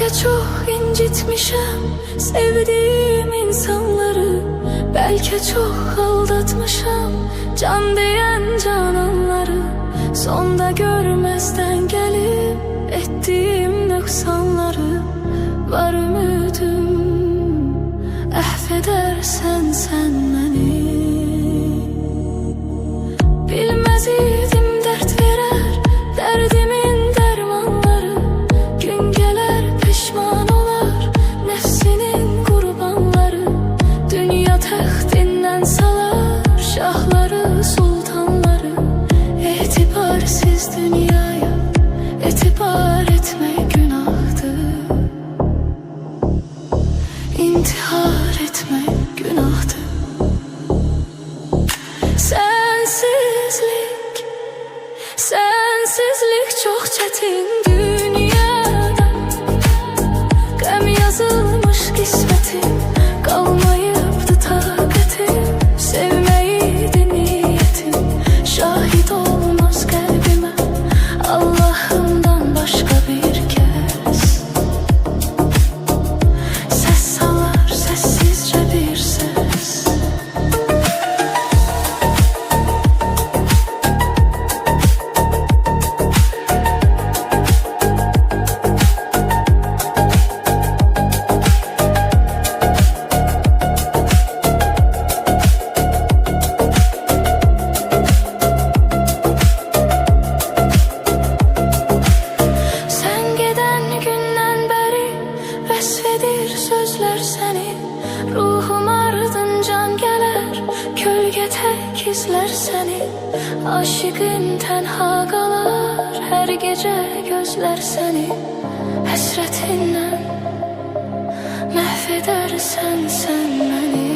Belki çok incitmişim sevdiğim insanları, belki çok aldatmışım can diyen cananları. Sonda görmezden gelip ettiğim noksanları, var ümidim affedersen sen beni. Bilmez idim dert verer derdimin dermanları, gün gelir pişman olar nefsinin kurbanları. Dünya taxtinden salar şahları sultanları, etibarsiz dünyaya etibar etmek günahtır, intihar etmek günahtır. Sensizlik çok çetin dünyada, gam yazılmış kismetim, kalmayıptı takatim. Sevmeydi niyetim, şahit olmaz kalbime Allah'ımdan başka bir kez. Ses salar sessizce bir ses. Vesvedir sözler seni, ruhum ardıncan gelir, kölge tek izler seni. Aşıkın tenha kalar, her gece gözler seni. Hasretinle mahvedersen sen beni.